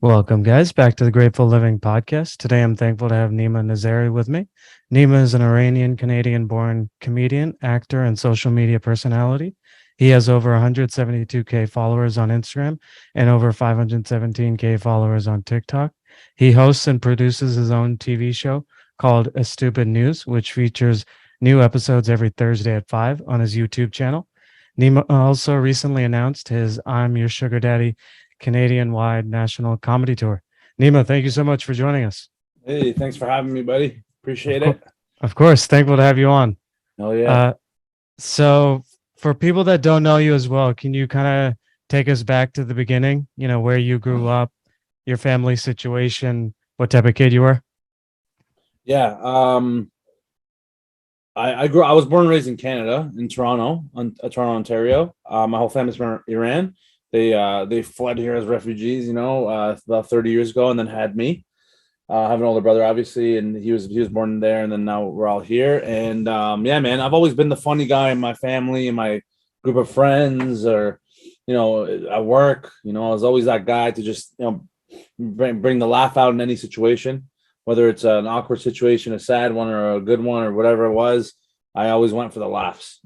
Welcome, guys, back to the Grateful Living podcast. Today, I'm thankful to have Neema Nazeri with me. Neema is an Iranian Canadian born comedian, actor, and social media personality. He has over 172K followers on Instagram and over 517K followers on TikTok. He hosts and produces his own TV show called A Stupid News, which features new episodes every Thursday at 5 on his YouTube channel. Neema also recently announced his I'm Your Sugar Daddy Canadian-wide national comedy tour. Neema, thank you so much for joining us. Hey, thanks for having me, buddy. Of, Appreciate co- it. of course, thankful to have you on. Oh yeah. Uh, so, for people that don't know you as well, can you kind of take us back to the beginning? Where you grew up, your family situation, what type of kid you were? Yeah. I was born and raised in Canada, in Toronto, Toronto, Ontario. My whole family's from Iran. They fled here as refugees, about 30 years ago, and then had me. I have an older brother, obviously, and he was born there, and then now we're all here. And yeah, man, I've always been the funny guy in my family, in my group of friends, or at work. I was always that guy to just bring the laugh out in any situation, whether it's an awkward situation, a sad one, or a good one, or whatever it was. I always went for the laughs.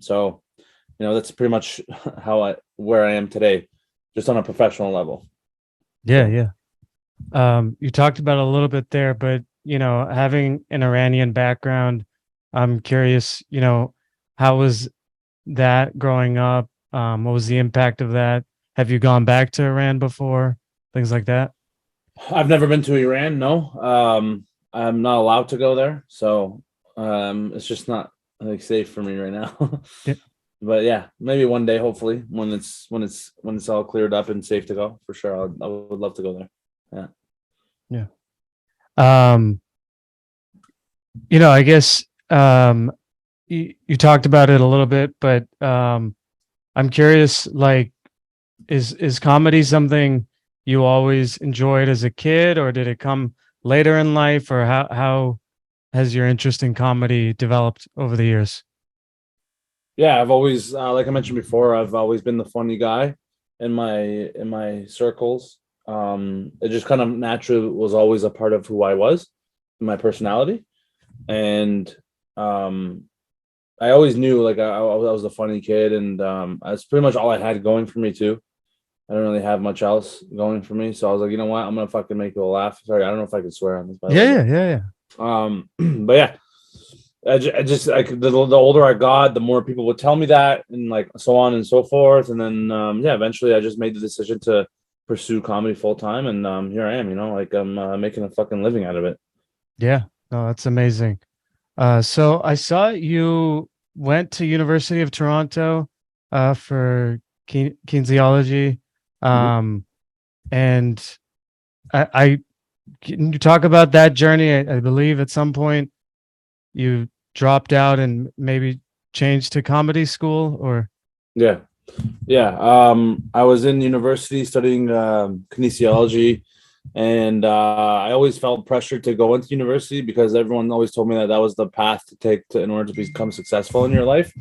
So that's pretty much where I am today, just on a professional level. Yeah, So yeah. You talked about it a little bit there, but having an Iranian background, I'm curious, how was that growing up? What was the impact of that? Have you gone back to Iran before? Things like that? I've never been to Iran. No, I'm not allowed to go there, so it's just not like safe for me right now. Yeah. But yeah, maybe one day, hopefully, when it's all cleared up and safe to go, for sure. I would love to go there. Yeah. Yeah. Um, I guess you talked about it a little bit, but I'm curious, like, is comedy something you always enjoyed as a kid, or did it come later in life, or how has your interest in comedy developed over the years? Yeah, I've always, like I mentioned before, I've always been the funny guy in my circles. It just kind of naturally was always a part of who I was, my personality, and um, I always knew like I was the funny kid, and that's pretty much all I had going for me too. I don't really have much else going for me, so I was like, you know what, I'm gonna fucking make people laugh. Sorry, I don't know if I can swear on this, by the Yeah, way, yeah, yeah, yeah. but but yeah, the older I got, the more people would tell me that, and like so on and so forth. And then yeah, eventually I just made the decision to pursue comedy full time, and here I am. Like I'm making a fucking living out of it. Yeah. No, that's amazing. So I saw you went to University of Toronto for kinesiology. Mhm. Um, and I can you talk about that journey? I believe at some point you dropped out and maybe changed to comedy school, or Yeah, yeah. I was in university studying kinesiology, and I always felt pressured to go into university because everyone always told me that that was the path to take in order to become successful in your life.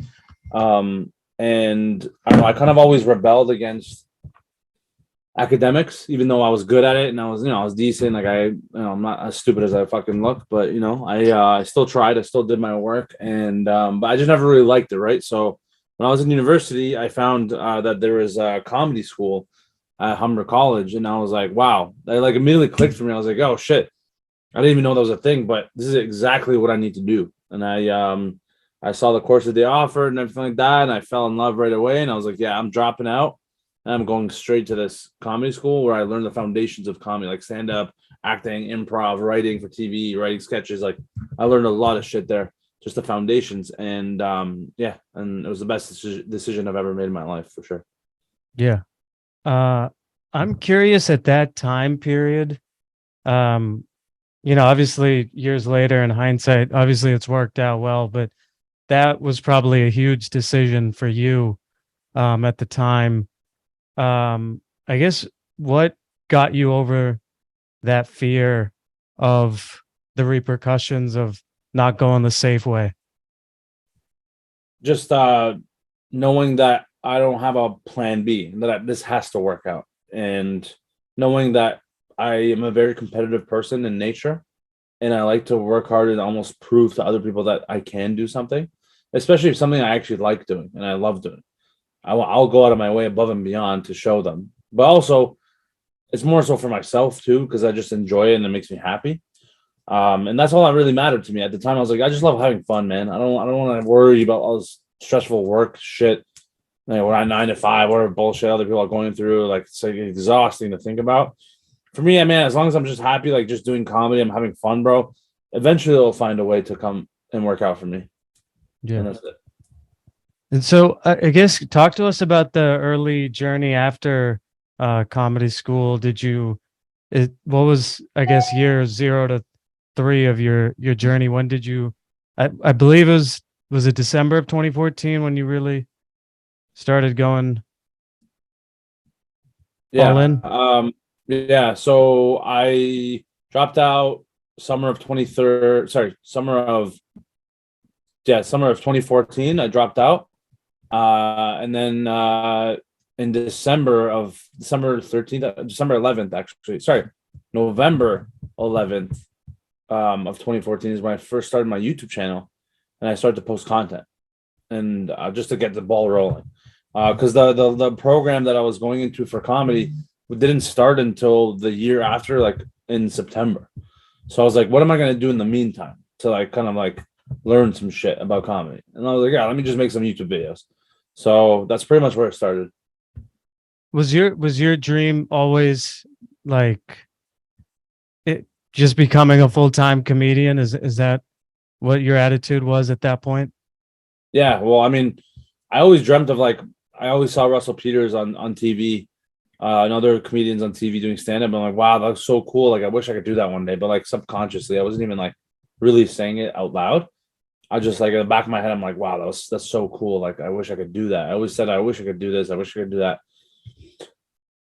And I don't know, I kind of always rebelled against academics, even though I was good at it and I was decent. Like I'm not as stupid as I fucking look, but I still tried. I still did my work, and but I just never really liked it. Right. So when I was in university, I found that there was a comedy school at Humber College, and I was like, wow, that like immediately clicked for me. I was like, oh shit, I didn't even know that was a thing, but this is exactly what I need to do. And I saw the courses they offered and everything like that, and I fell in love right away. And I was like, yeah, I'm dropping out and I'm going straight to this comedy school where I learned the foundations of comedy, like stand up, acting, improv, writing for TV, writing sketches. Like I learned a lot of shit there, just the foundations. And yeah, and it was the best decision I've ever made in my life, for sure. yeah. Uh, I'm curious at that time period. Um, obviously years later in hindsight, obviously it's worked out well, but that was probably a huge decision for you at the time. I guess what got you over that fear of the repercussions of not going the safe way? Just knowing that I don't have a plan B, that this has to work out, and knowing that I am a very competitive person in nature, and I like to work hard and almost prove to other people that I can do something, especially if something I actually like doing and I love doing. I'll go out of my way above and beyond to show them. But also, it's more so for myself too, because I just enjoy it and it makes me happy. And that's all that really mattered to me at the time. I was like, I just love having fun, man. I don't want to worry about all this stressful work shit. Like, we're at 9 to 5, whatever bullshit other people are going through. Like, it's like exhausting to think about. For me, I mean, as long as I'm just happy, like just doing comedy, I'm having fun, bro. Eventually, they'll find a way to come and work out for me, Yeah. and that's it. And so I guess talk to us about the early journey after comedy school. What was, I guess, year 0 to 3 of your journey? When did you, I believe was it December of 2014 when you really started going all Yeah. in? Yeah. So I dropped out summer of 23rd. Sorry, summer of 2014. I dropped out. And then in December 13th, December 11th, actually, sorry, November 11th of 2014 is when I first started my YouTube channel, and I started to post content, and just to get the ball rolling, because the program that I was going into for comedy didn't start until the year after, like in September. So I was like, what am I going to do in the meantime to like kind of like learn some shit about comedy? And I was like, yeah, let me just make some YouTube videos. So that's pretty much where it started. Was your dream always like it just becoming a full-time comedian? Is that what your attitude was at that point? Yeah, well, I mean, I always dreamt of like I always saw Russell Peters on TV, and other comedians on TV doing stand up. I'm like, wow, that's so cool. Like, I wish I could do that one day. But like subconsciously, I wasn't even like really saying it out loud. I just like in the back of my head, I'm like, wow, that's so cool. Like, I wish I could do that. I always said I wish I could do this. I wish I could do that.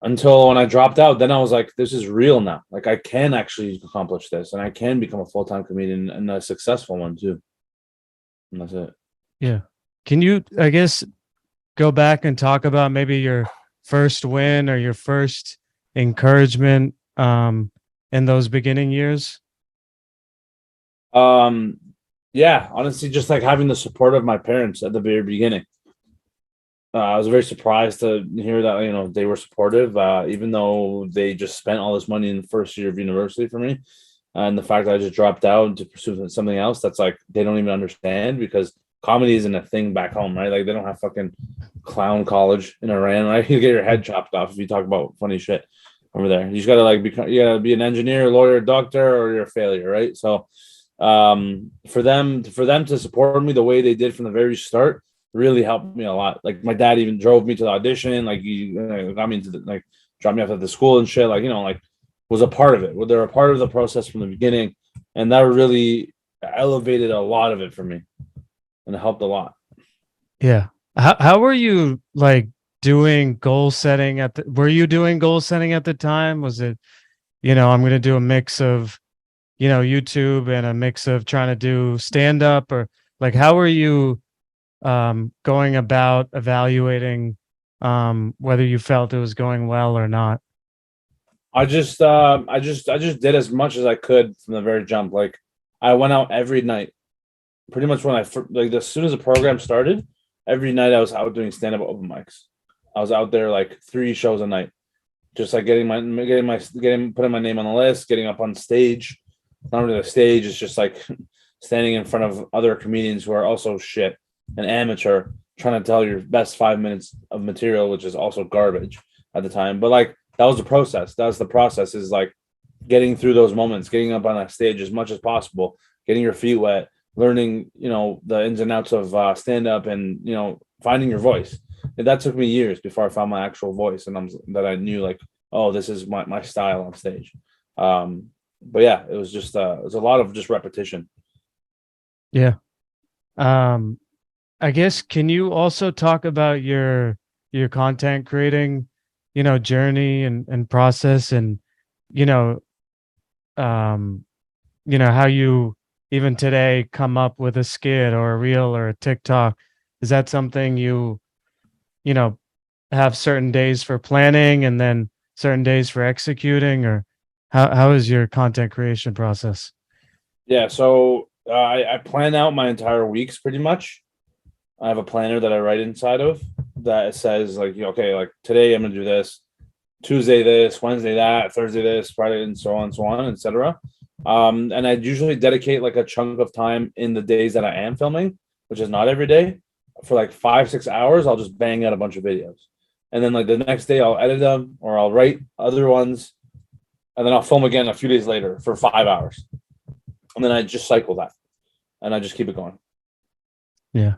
Until when I dropped out, then I was like, this is real now. Like, I can actually accomplish this, and I can become a full time comedian and a successful one too. And that's it. Yeah. Can you, I guess, go back and talk about maybe your first win or your first encouragement in those beginning years? Um, yeah, honestly, just like having the support of my parents at the very beginning. I was very surprised to hear that they were supportive, even though they just spent all this money in the first year of university for me, and the fact that I just dropped out to pursue something else that's like they don't even understand because comedy isn't a thing back home, right? Like they don't have fucking clown college in Iran, right? You get your head chopped off if you talk about funny shit over there. You just gotta like become, you gotta be an engineer, lawyer, doctor, or you're a failure, right? So, for them to support me the way they did from the very start really helped me a lot. Like my dad even drove me to the audition, like he got me into the, like dropped me off at the school and shit, like like was a part of it. Well, they're a part of the process from the beginning, and that really elevated a lot of it for me, and it helped a lot. Yeah. How were you like doing goal setting were you doing goal setting at the time? Was it, I'm going to do a mix of, YouTube and a mix of trying to do stand up, or like how were you going about evaluating whether you felt it was going well or not? I just did as much as I could from the very jump. Like I went out every night, pretty much when like as soon as the program started, every night I was out doing stand up open mics. I was out there like 3 shows a night, just like putting my name on the list, getting up on stage. Not really the stage, it's just like standing in front of other comedians who are also shit and amateur, trying to tell your best 5 minutes of material, which is also garbage at the time. But like that was the process. That was the process, is like getting through those moments, getting up on that stage as much as possible, getting your feet wet, learning, the ins and outs of stand up, and finding your voice. And that took me years before I found my actual voice, and that I knew like, oh, this is my style on stage. But yeah, it was just it was a lot of just repetition. Yeah. Um, I guess can you also talk about your content creating, journey and process, and you know, um, how you even today come up with a skit or a reel or a TikTok? Is that something you know, have certain days for planning and then certain days for executing, or How is your content creation process? Yeah, so I plan out my entire weeks pretty much. I have a planner that I write inside of that says like, okay, like today I'm gonna do this, Tuesday this, Wednesday that, Thursday this, Friday, and so on, etc. And I usually dedicate like a chunk of time in the days that I am filming, which is not every day, for like 5 6 hours. I'll just bang out a bunch of videos, and then like the next day I'll edit them or I'll write other ones, and then I'll film again a few days later for 5 hours, and then I just cycle that, and I just keep it going. Yeah.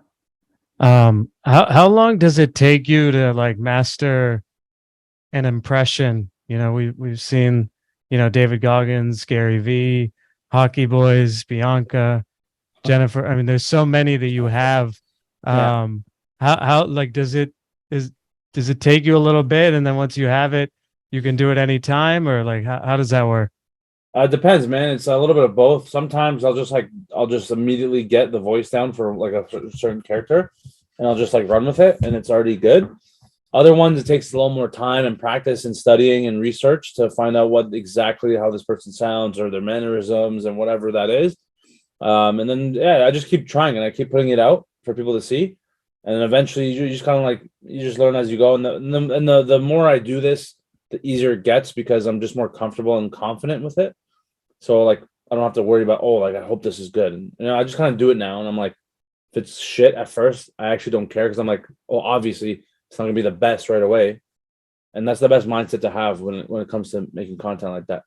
How long does it take you to like master an impression? We've seen, David Goggins, Gary V, Hockey Boys, Bianca, Jennifer. I mean, there's so many that you have. Yeah. How like does it take you a little bit, and then once you have it, you can do it anytime, or like how does that work? It depends, man. It's a little bit of both. Sometimes I'll just immediately get the voice down for like a certain character, and I'll just like run with it, and it's already good. Other ones, it takes a little more time and practice and studying and research to find out what exactly how this person sounds or their mannerisms and whatever that is. And then yeah, I just keep trying and I keep putting it out for people to see, and then eventually you just kind of like you just learn as you go. And the more I do this, the easier it gets because I'm just more comfortable and confident with it. So like I don't have to worry about, oh, like I hope this is good. And I just kind of do it now. And I'm like, if it's shit at first, I actually don't care because I'm like, oh, obviously it's not gonna be the best right away. And that's the best mindset to have when it comes to making content like that.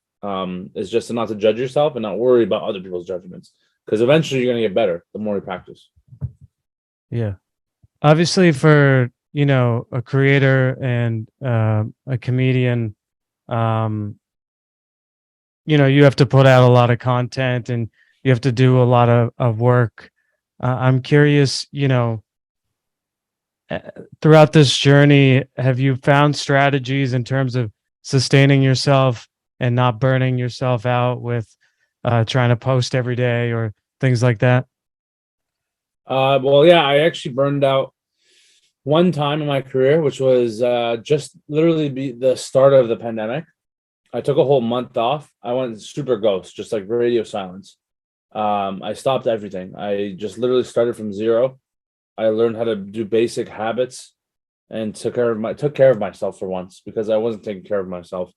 It's just not to judge yourself and not worry about other people's judgments. Because eventually you're gonna get better the more you practice. Yeah. Obviously, for a creator and a comedian, um, you have to put out a lot of content and you have to do a lot of work. I'm curious, uh, throughout this journey, have you found strategies in terms of sustaining yourself and not burning yourself out with trying to post every day or things like that? Well, yeah, I actually burned out one time in my career, which was just literally be the start of the pandemic. I took a whole month off. I went super ghost, just like radio silence. I stopped everything. I just literally started from zero. I learned how to do basic habits and took care of myself for once because I wasn't taking care of myself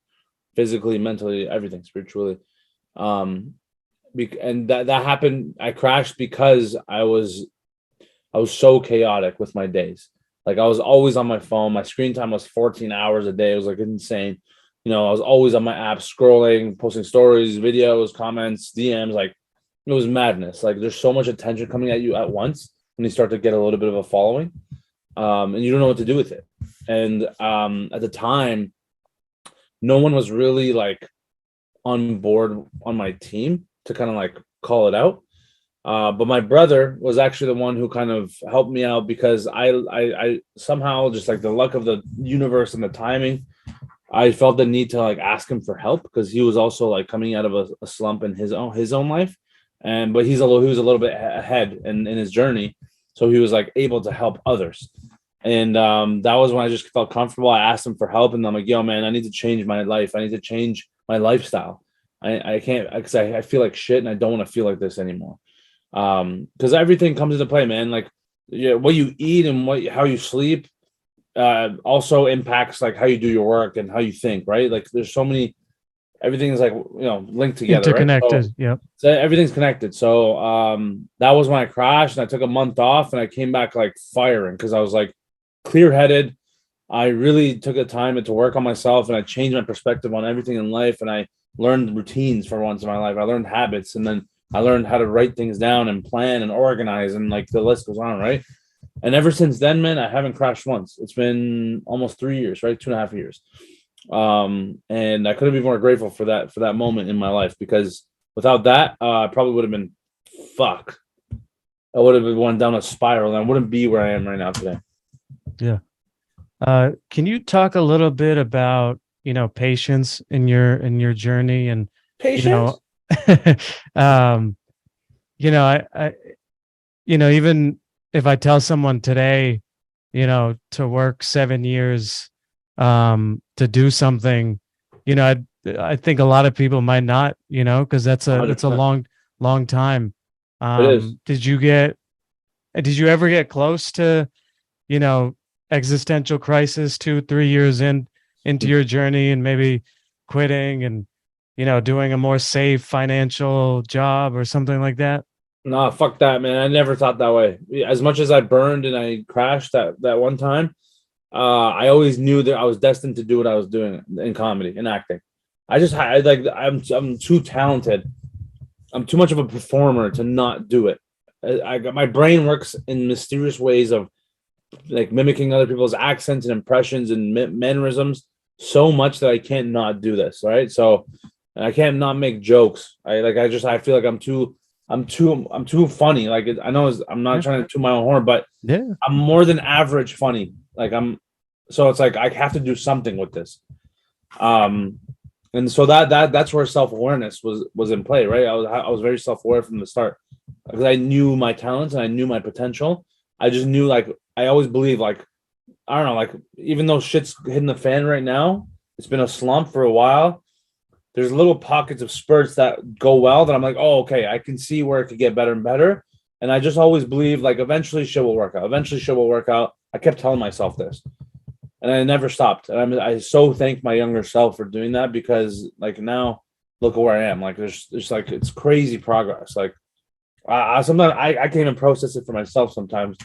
physically, mentally, everything, spiritually. Um, and that happened. I crashed because I was so chaotic with my days. Like I was always on my phone. My screen time was 14 hours a day. It was like insane. I was always on my app scrolling, posting stories, videos, comments, DMs. Like it was madness. Like there's so much attention coming at you at once when you start to get a little bit of a following, and you don't know what to do with it. And at the time, no one was really like on board on my team to kind of like call it out. But my brother was actually the one who kind of helped me out because I somehow just like the luck of the universe and the timing, I felt the need to like ask him for help because he was also like coming out of a slump in his own life, and but he was a little bit ahead in his journey, so he was like able to help others, and that was when I just felt comfortable. I asked him for help, and I'm like, yo, man, I need to change my life. I need to change my lifestyle. I can't because I feel like shit, and I don't want to feel like this anymore. Because everything comes into play, man. Like, yeah, what you eat and how you sleep also impacts like how you do your work and how you think, right? Like, there's so many. Everything is like linked together, right? Interconnected. Yep. So everything's connected. So that was when I crashed and I took a month off and I came back like firing because I was like clear headed. I really took the time to work on myself and I changed my perspective on everything in life and I learned routines for once in my life. I learned habits and then I learned how to write things down and plan and organize and like the list goes on, right? And ever since then, man, I haven't crashed once. It's been almost 3 years, right? 2.5 years. And I couldn't be more grateful for that moment in my life because without that, I probably would have been fuck. I would have been going down a spiral and I wouldn't be where I am right now today. Yeah. Can you talk a little bit about, patience in your journey and, you Patience? know, um, I even if I tell someone today, to work 7 years, to do something, I think a lot of people might not, because that's a 100%. long time. It is. Did you ever get close to, you know, existential crisis 2, 3 years into your journey and maybe quitting and, doing a more safe financial job or something like that? Nah, fuck that, man. I never thought that way. As much as I burned and I crashed that one time, I always knew that I was destined to do what I was doing in comedy and acting. I'm too talented. I'm too much of a performer to not do it. I got my brain works in mysterious ways of like mimicking other people's accents and impressions and mannerisms so much that I can't not do this. Right. So and I can't not make jokes. I feel like I'm too funny. Like I know I'm not Yeah. trying to toot my own horn, but Yeah. I'm more than average funny. So it's like I have to do something with this. Um, and so that's where self-awareness was in play, right? I was very self-aware from the start because I knew my talents and I knew my potential. I just knew like I always believe like I don't know, like even though shit's hitting the fan right now, it's been a slump for a while. There's little pockets of spurts that go well that I'm like, oh, okay, I can see where it could get better and better. And I just always believe like eventually shit will work out. Eventually shit will work out. I kept telling myself this. And I never stopped. And I so thank my younger self for doing that because like now look at where I am. Like there's like it's crazy progress. Like sometimes I can't even process it for myself sometimes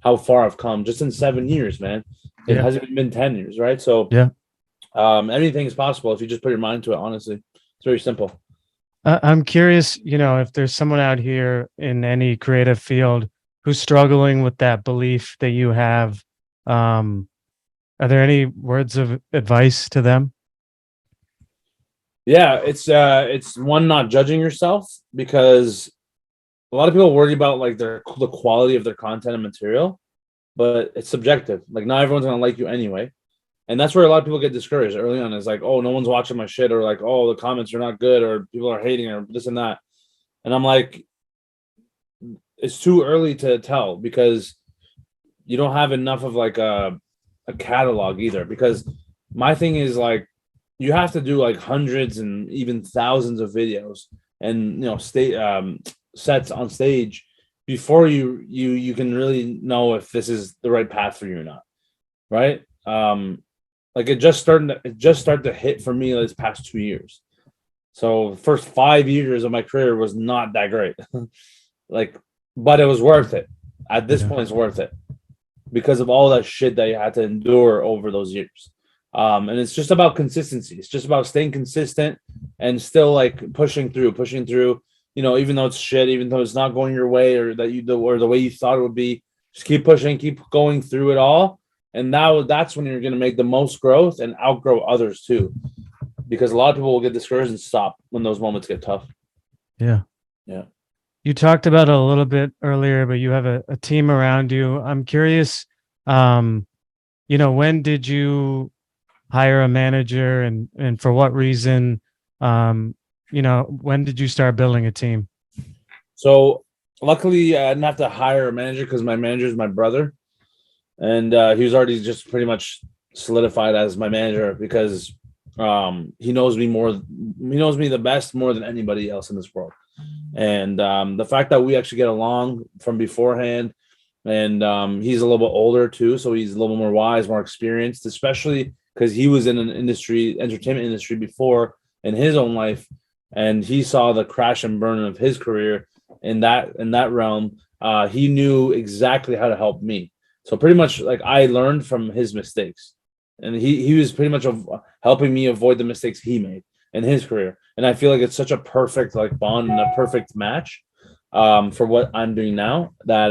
how far I've come just in 7 years, man. It Yeah. hasn't even been 10 years, right? So Yeah. anything is possible if you just put your mind to it, honestly. It's very simple. I'm curious, if there's someone out here in any creative field who's struggling with that belief that you have, are there any words of advice to them? Yeah, it's one not judging yourself because a lot of people worry about like the quality of their content and material, but it's subjective. Like not everyone's gonna like you anyway. And that's where a lot of people get discouraged early on. It's like, oh, no one's watching my shit, or like, oh, the comments are not good, or people are hating, or this and that. And I'm like, it's too early to tell because you don't have enough of like a catalog either. Because my thing is like, you have to do like hundreds and even thousands of videos and sets on stage before you can really know if this is the right path for you or not, right? Like it just started to hit for me this past 2 years. So the first 5 years of my career was not that great. Like, but it was worth it. At this Yeah. point, it's worth it because of all that shit that you had to endure over those years. And it's just about consistency. It's just about staying consistent and still like pushing through, even though it's shit, even though it's not going your way or or the way you thought it would be, just keep pushing, keep going through it all. And now that's when you're going to make the most growth and outgrow others too. Because a lot of people will get discouraged and stop when those moments get tough. Yeah. Yeah. You talked about it a little bit earlier, but you have a team around you. I'm curious, when did you hire a manager and for what reason? When did you start building a team? So luckily I didn't have to hire a manager because my manager is my brother. And he was already just pretty much solidified as my manager because he knows me the best more than anybody else in this world. And the fact that we actually get along from beforehand, and he's a little bit older too, so he's a little more wise, more experienced, especially because he was in an entertainment industry before in his own life, and he saw the crash and burn of his career in that realm. He knew exactly how to help me. So pretty much like I learned from his mistakes, and he was pretty much helping me avoid the mistakes he made in his career. And I feel like it's such a perfect like bond and a perfect match for what I'm doing now. That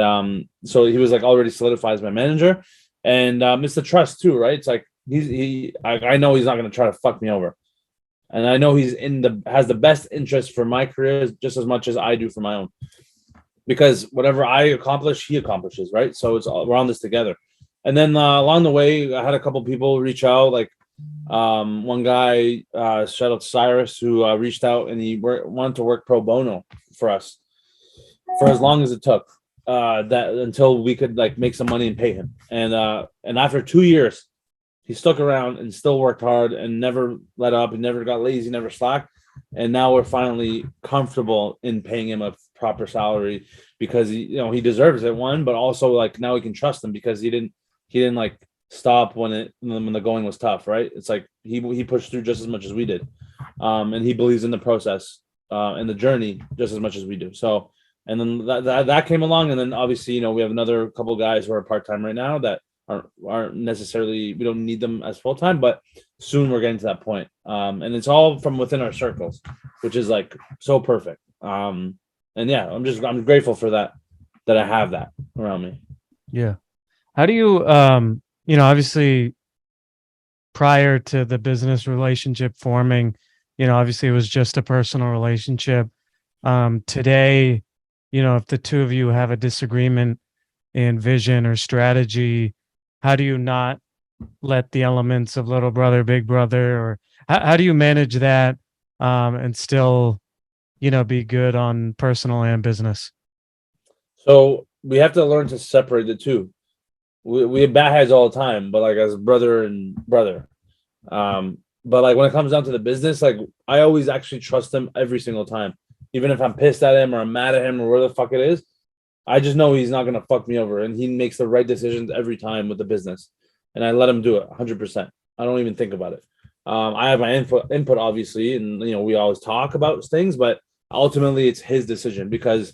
so he was like already solidified as my manager, and it's the trust too, right? It's like I know he's not going to try to fuck me over, and I know he's has the best interest for my career just as much as I do for my own. Because whatever I accomplish, he accomplishes, right? So we're on this together. And then along the way, I had a couple people reach out, like one guy, shout out to Cyrus, who reached out and he wanted to work pro bono for us for as long as it took, that until we could like make some money and pay him. And after 2 years, he stuck around and still worked hard and never let up. He never got lazy, never slacked. And now we're finally comfortable in paying him a proper salary because he deserves it, one, but also like now we can trust him because he didn't like stop when the going was tough, right? It's like he pushed through just as much as we did, and he believes in the process and the journey just as much as we do. So, and then that came along, and then obviously we have another couple guys who are part time right now that aren't necessarily, we don't need them as full time, but soon we're getting to that point. And it's all from within our circles, which is like so perfect. And yeah, I'm grateful for that I have that around me. Yeah. How do you obviously prior to the business relationship forming, obviously it was just a personal relationship. Today, if the two of you have a disagreement in vision or strategy, how do you not let the elements of little brother, big brother, or how do you manage that and still, be good on personal and business? So we have to learn to separate the two. We have bad heads all the time, but like as brother and brother. But like when it comes down to the business, like I always actually trust him every single time. Even if I'm pissed at him or I'm mad at him or where the fuck it is, I just know he's not gonna fuck me over, and he makes the right decisions every time with the business, and I let him do it 100%. I don't even think about it. I have my input obviously, and we always talk about things, but ultimately it's his decision because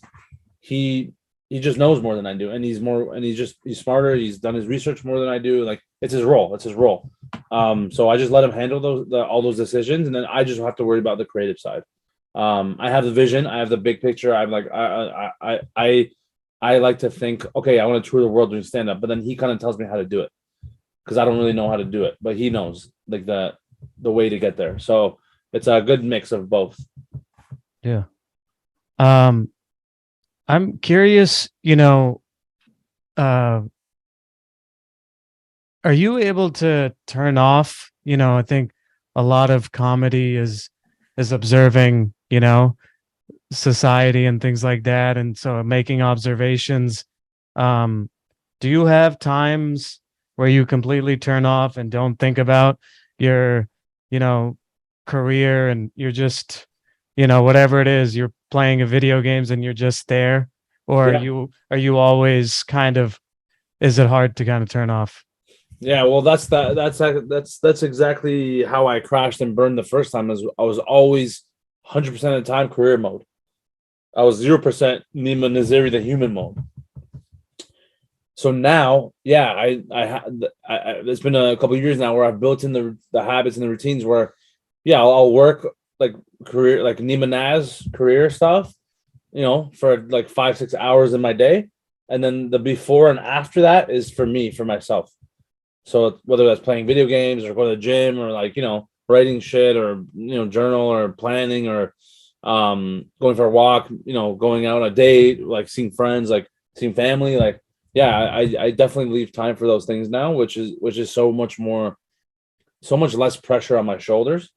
he he just knows more than I do, and he's smarter. He's done his research more than I do. Like it's his role. It's his role. So I just let him handle all those decisions, and then I just have to worry about the creative side. I have the vision. I have the big picture. I'm like I like to think, okay, I want to tour the world doing stand up, but then he kind of tells me how to do it because I don't really know how to do it, but he knows like the way to get there. So it's a good mix of both. Yeah. Um, I'm curious, uh, are you able to turn off? I think a lot of comedy is observing, society and things like that, and so making observations. Um, do you have times where you completely turn off and don't think about your, you know, career and you're just, whatever it is, you're playing a video games and you're just there? Or Yeah. are you always kind of, is it hard to kind of turn off? Yeah, well, that's exactly how I crashed and burned the first time. Is I was always 100% of the time career mode. I was 0% Neema Nazeri, the human mode. So now, yeah, it's been a couple of years now where I've built in the habits and the routines where, yeah, I'll work like career, like Neema Naz career stuff, for like 5-6 hours in my day, and then the before and after that is for me, for myself. So whether that's playing video games or going to the gym or like, writing shit or, journal or planning or going for a walk, going out on a date, like seeing friends, like seeing family, like, yeah, I definitely leave time for those things now, which is so much less pressure on my shoulders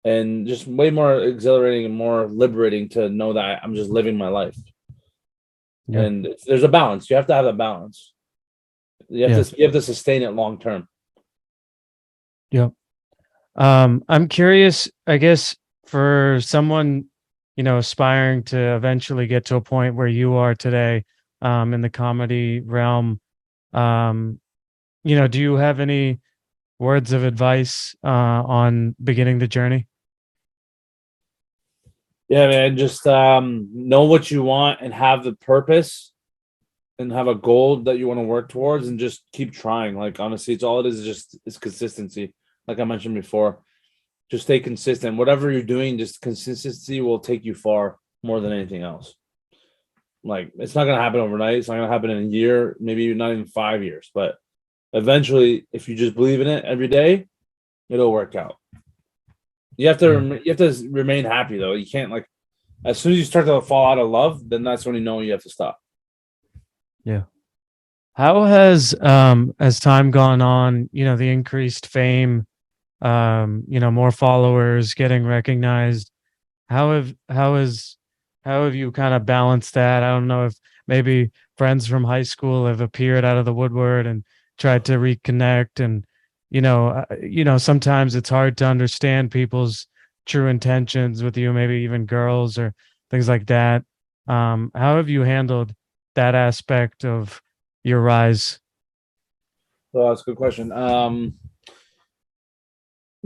and just way more exhilarating and more liberating to know that I'm just living my life. Yeah. And there's a balance. You have to have a balance. Yeah. You have to sustain it long term. Yeah. I'm curious, I guess, for someone, aspiring to eventually get to a point where you are today, in the comedy realm, um, do you have any words of advice, on beginning the journey? Yeah, man, just know what you want and have the purpose and have a goal that you want to work towards and just keep trying. Like honestly, it's all it is just it's consistency. Like I mentioned before, just stay consistent. Whatever you're doing, just consistency will take you far more than anything else. Like it's not gonna happen overnight. It's not gonna happen in a year, maybe not even 5 years. But eventually, if you just believe in it every day, it'll work out. Yeah. You have to remain happy though. You can't like as soon as you start to fall out of love, then that's when you know you have to stop. Yeah. How has, as time gone on, the increased fame, more followers, getting recognized, how have you kind of balanced that? I don't know if maybe friends from high school have appeared out of the woodwork and tried to reconnect, and sometimes it's hard to understand people's true intentions with you, maybe even girls or things like that. How have you handled that aspect of your rise? Well, that's a good question.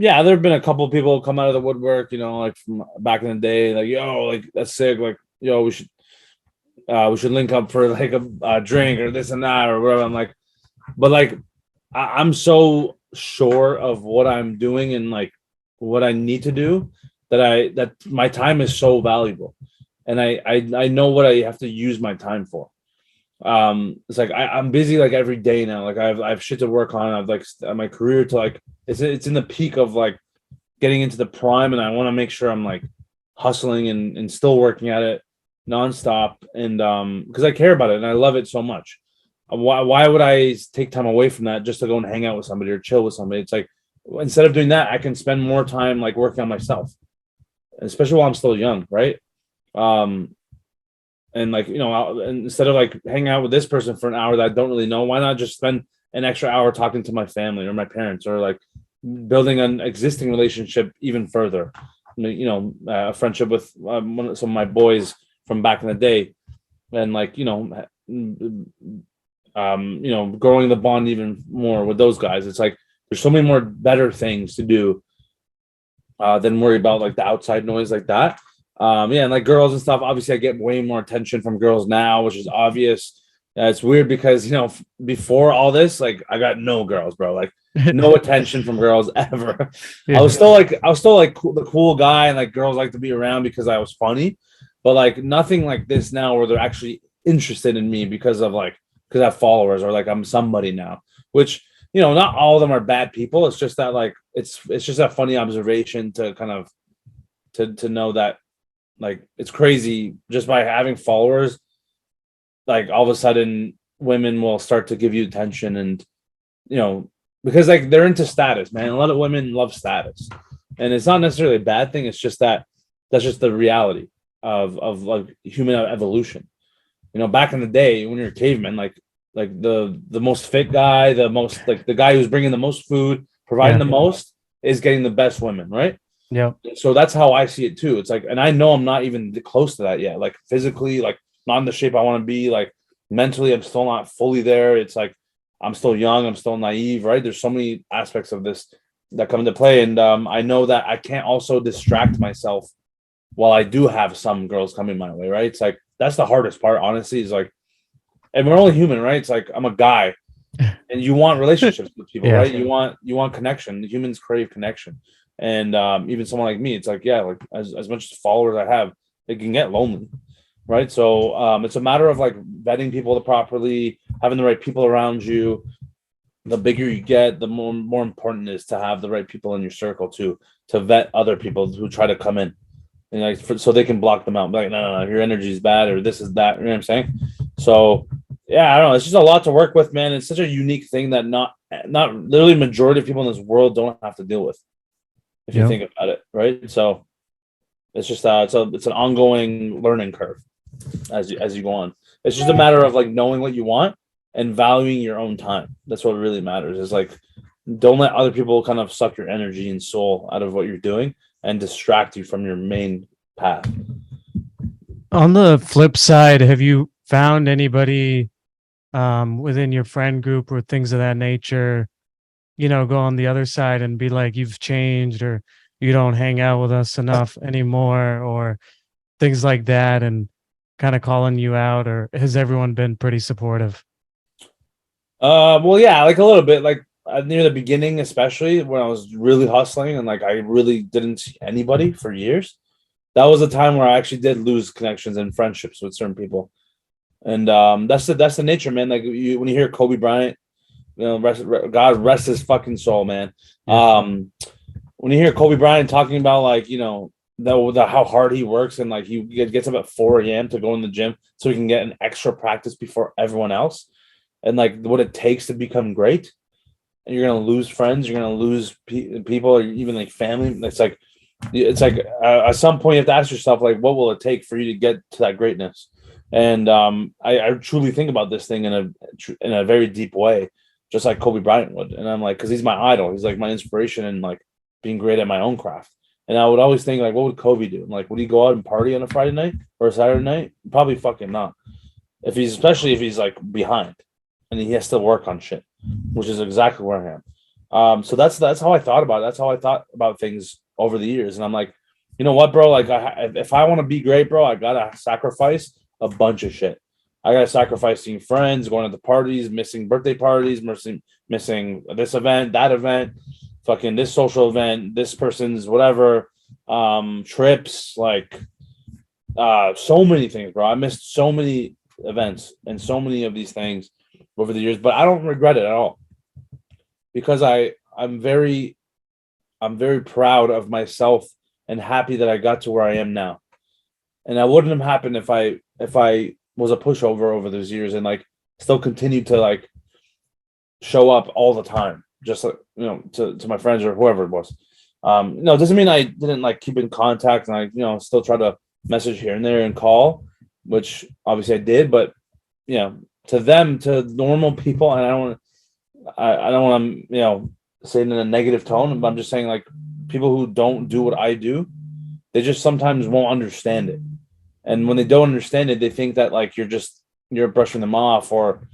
Yeah, there have been a couple of people come out of the woodwork, like from back in the day, like, yo, like that's sick, like, yo, we should link up for like a drink or this and that or whatever. I'm like, but like I'm so sure of what I'm doing and like what I need to do that my time is so valuable, and I know what I have to use my time for. It's like I'm busy like every day now. Like I have shit to work on. I've like my career to like it's in the peak of like getting into the prime, and I want to make sure I'm like hustling and still working at it nonstop, and because I care about it and I love it so much. Why would I take time away from that just to go and hang out with somebody or chill with somebody? It's like instead of doing that, I can spend more time like working on myself, especially while I'm still young, right? Um, and like instead of like hanging out with this person for an hour that I don't really know, why not just spend an extra hour talking to my family or my parents, or like building an existing relationship even further? A friendship with some of my boys from back in the day, and like growing the bond even more with those guys. It's like there's so many more better things to do than worry about like the outside noise like that. Yeah, and like girls and stuff. Obviously, I get way more attention from girls now, which is obvious. It's weird because before all this, like I got no girls, bro. Like no attention from girls ever. I Yeah. was still like the cool guy, and like girls like to be around because I was funny, but like nothing like this now where they're actually interested in me because I have followers or like I'm somebody now. Which not all of them are bad people. It's just that like it's just a funny observation to kind of to know that like it's crazy just by having followers. Like all of a sudden, women will start to give you attention, and because like they're into status, man. A lot of women love status, and it's not necessarily a bad thing. It's just that's just the reality of like human evolution. Back in the day when you're a caveman, like the most fit guy, the most like the guy who's bringing the most food, providing Yeah. the most, is getting the best women, right? Yeah. So that's how I see it too. It's like, and I know I'm not even close to that yet. Like physically, like not in the shape I want to be. Like mentally, I'm still not fully there. It's like I'm still young. I'm still naive, right? There's so many aspects of this that come into play, and I know that I can't also distract myself while I do have some girls coming my way, right? It's like that's the hardest part, honestly. Is like, and we're only human, right? It's like I'm a guy, and you want relationships with people, Yeah. right? You want connection. Humans crave connection, and even someone like me, it's like like as much followers I have, it can get lonely, right? So it's a matter of like vetting people properly, having the right people around you. The bigger you get, the more important it is to have the right people in your circle to vet other people who try to come in, and like so they can block them out. Like no, your energy is bad or this is that. You know what I'm saying? So yeah, I don't know. It's just a lot to work with, man. It's such a unique thing that not literally majority of people in this world don't have to deal with, if you Yeah. think about it, right? So it's just it's an ongoing learning curve as you go on. It's just a matter of like knowing what you want and valuing your own time. That's what really matters. Is like don't let other people kind of suck your energy and soul out of what you're doing and distract you from your main path. On the flip side, have you found anybody within your friend group or things of that nature, go on the other side and be like, you've changed or you don't hang out with us enough anymore or things like that, and kind of calling you out, or has everyone been pretty supportive? Well, yeah, like a little bit, like near the beginning, especially when I was really hustling and like I really didn't see anybody for years. That was a time where I actually did lose connections and friendships with certain people, and that's the nature, man. Like when you hear Kobe Bryant, God rest his fucking soul, man. Yeah. When you hear Kobe Bryant talking about like how hard he works and like he gets up at 4 a.m. to go in the gym so he can get an extra practice before everyone else, and like what it takes to become great, and you're gonna lose friends, you're gonna lose people, or even like family. It's like at some point you have to ask yourself like, what will it take for you to get to that greatness? And I truly think about this thing in a very deep way. just like Kobe Bryant would. And I'm like, because he's my idol. He's like my inspiration in like being great at my own craft. And I would always think like, what would Kobe do? Like, would he go out and party on a Friday night or a Saturday night? Probably fucking not. Especially if he's like behind and he has to work on shit, which is exactly where I am. So that's how I thought about it. That's how I thought about things over the years. And I'm like, you know what, bro? Like, if I want to be great, bro, I gotta sacrifice a bunch of shit. I gotta sacrifice seeing friends, going to the parties, missing birthday parties, missing this event, that event, fucking this social event, this person's whatever, trips, like, so many things, bro. I missed so many events and so many of these things over the years, but I don't regret it at all because I'm very proud of myself and happy that I got to where I am now. And that wouldn't have happened if I was a pushover over those years and like still continued to like show up all the time, just like, you know, to my friends or whoever it was. No, it doesn't mean I didn't like keep in contact and I, you know, still try to message here and there and call, which obviously I did, but you know, to them, to normal people, and I don't want to, you know, say it in a negative tone, but I'm just saying like people who don't do what I do, they just sometimes won't understand it. And when they don't understand it, they think that like you're brushing them off or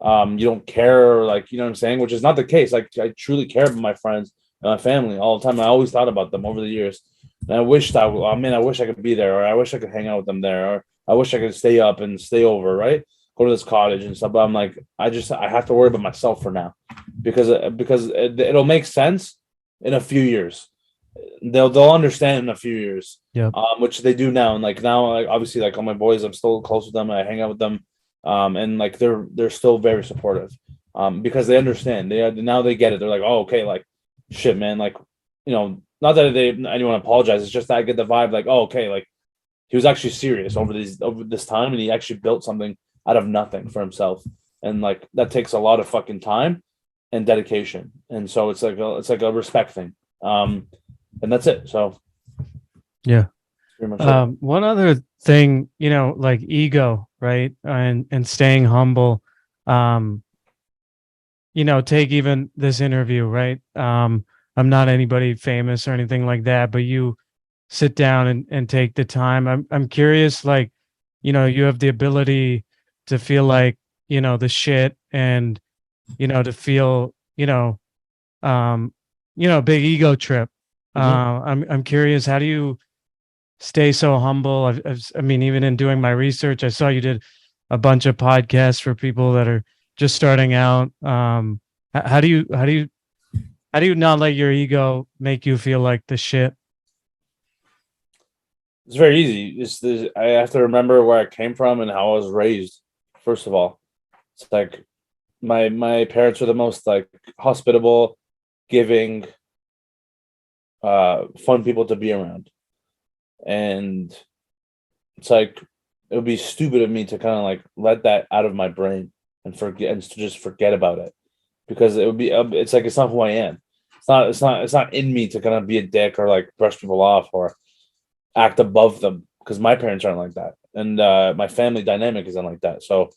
you don't care, or like, you know what I'm saying, which is not the case. Like I truly care about my friends and my family all the time. I always thought about them over the years. And I wish I could be there, or I wish I could hang out with them there, or I wish I could stay up and stay over, right? Go to this cottage and stuff. But I'm like, I have to worry about myself for now because it'll make sense in a few years. They'll understand in a few years, Yeah. which they do now. And like now, like obviously, like all my boys, I'm still close with them. I hang out with them, and like they're still very supportive, because they understand. Now they get it. They're like, oh, okay, like shit, man, like, you know, not that anyone apologize. It's just that I get the vibe, like, oh, okay, like he was actually serious over this time, and he actually built something out of nothing for himself, and like that takes a lot of fucking time and dedication, and so it's like a respect thing. And that's it. So Yeah. pretty much it. One other thing, you know, like ego, right? And staying humble. Um, you know, take even this interview, right? I'm not anybody famous or anything like that, but you sit down and take the time. I'm curious, like, you know, you have the ability to feel like, you know, the shit and, you know, to feel, um, big ego trip. Mhm. I'm curious, how do you stay so humble? I mean, even in doing my research, I saw you did a bunch of podcasts for people that are just starting out. How do you not let your ego make you feel like the shit? It's very easy. I have to remember where I came from and how I was raised. First of all, it's like my parents were the most like hospitable, giving, fun people to be around, and it's like it would be stupid of me to kind of like let that out of my brain and forget and to just forget about it because it would be it's like it's not who I am. It's not in me to kind of be a dick or like brush people off or act above them because my parents aren't like that and my family dynamic isn't like that. So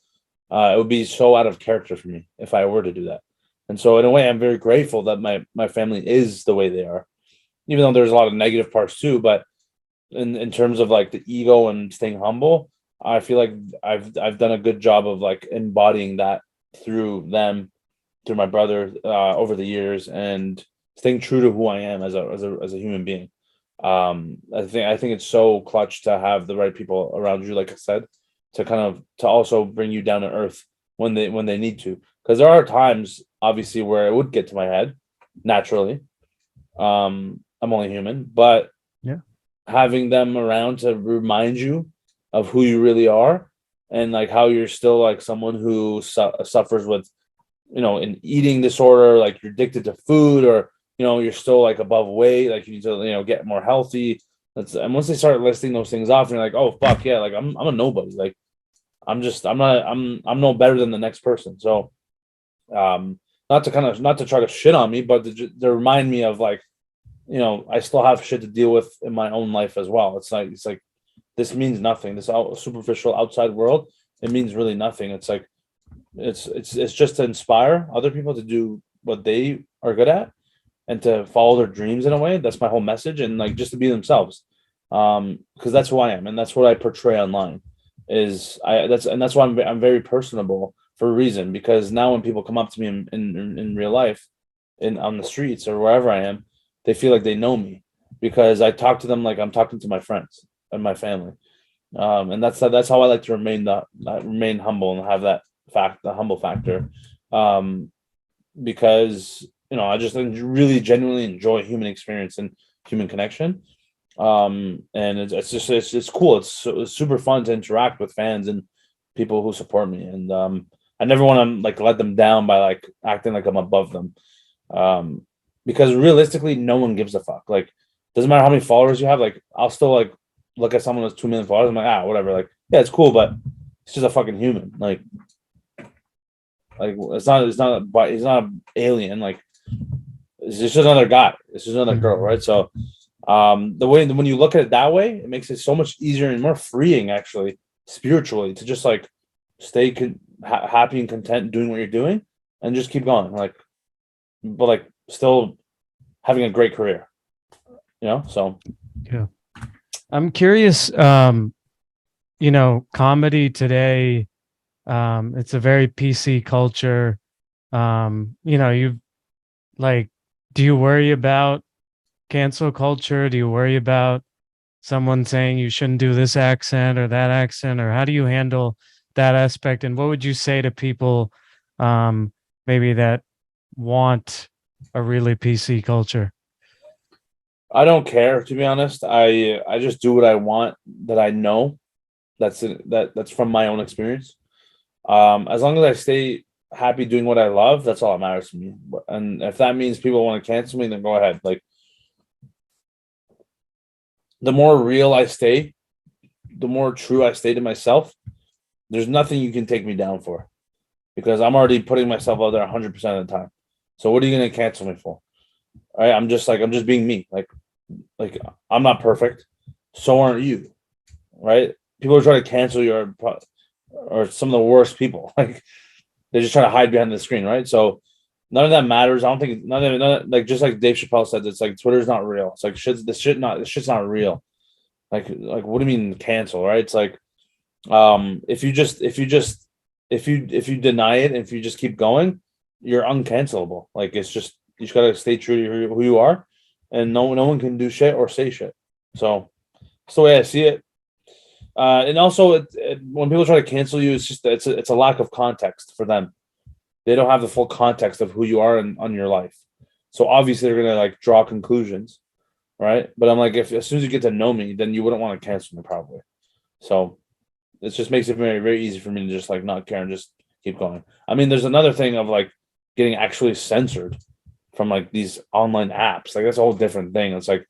it would be so out of character for me if I were to do that. And so in a way, I'm very grateful that my family is the way they are, even though there's a lot of negative parts too. But in terms of like the ego and staying humble, I feel like I've done a good job of like embodying that through them, through my brother, over the years, and staying true to who I am as a human being. I think it's so clutch to have the right people around you, like I said, to also bring you down to earth when they need to, because there are times obviously where it would get to my head naturally. I'm only human, but Yeah. having them around to remind you of who you really are and like how you're still like someone who suffers with, an eating disorder, like you're addicted to food, or you're still like above weight, like you need to get more healthy. And once they start listing those things off, and you're like, oh fuck yeah, like I'm a nobody, like I'm no better than the next person. So not to try to shit on me, but to remind me of like, I still have shit to deal with in my own life as well. It's like this means nothing. This superficial outside world, it means really nothing. It's like It's just to inspire other people to do what they are good at and to follow their dreams in a way. That's my whole message, and like just to be themselves, because that's who I am and that's what I portray online. Is I that's why I'm very personable for a reason, because now when people come up to me in real life, in on the streets or wherever I am, they feel like they know me because I talk to them like I'm talking to my friends and my family. And that's how I like to remain humble and have that the humble factor, um, because I just really genuinely enjoy human experience and human connection. And it's cool. It's super fun to interact with fans and people who support me, and I never want to like let them down by like acting like I'm above them, um, because realistically, no one gives a fuck. Like, doesn't matter how many followers you have. Like, I'll still like look at someone with 2 million followers. I'm like, whatever. Like, yeah, it's cool, but it's just a fucking human. Like he's not an alien. Like, it's just another guy. It's just another girl, right? So, the way when you look at it that way, it makes it so much easier and more freeing, actually, spiritually, to just like stay happy and content doing what you're doing and just keep going. Like, but like still having a great career, So Yeah. I'm curious, comedy today, it's a very PC culture. You like, do you worry about cancel culture? Do you worry about someone saying you shouldn't do this accent or that accent, or how do you handle that aspect? And what would you say to people, maybe that want a really PC culture? I don't care, to be honest. I just do what I want, that I know that's from my own experience. As long as I stay happy doing what I love, that's all that matters to me. And if that means people want to cancel me, then go ahead. Like, the more real I stay, the more true I stay to myself, there's nothing you can take me down for, because I'm already putting myself out there 100% of the time. So what are you going to cancel me for? All right, I'm just being me. Like I'm not perfect, so aren't you, right? People are trying to cancel you or some of the worst people. Like, they're just trying to hide behind the screen, right? So none of that matters. I don't think like, just like Dave Chappelle said, it's like Twitter's not real. It's like this shit's not real. Like what do you mean cancel, right? It's like, if you deny it, if you just keep going, you're uncancelable. Like, it's just, you just gotta stay true to who you are, and no one can do shit or say shit. So that's the way I see it. And also, when people try to cancel you, it's just it's a lack of context for them. They don't have the full context of who you are on your life. So obviously they're gonna like draw conclusions, right? But I'm like, if as soon as you get to know me, then you wouldn't want to cancel me probably. So it just makes it very, very easy for me to just like not care and just keep going. I mean, there's another thing of like getting actually censored from like these online apps. Like, that's a whole different thing. It's like,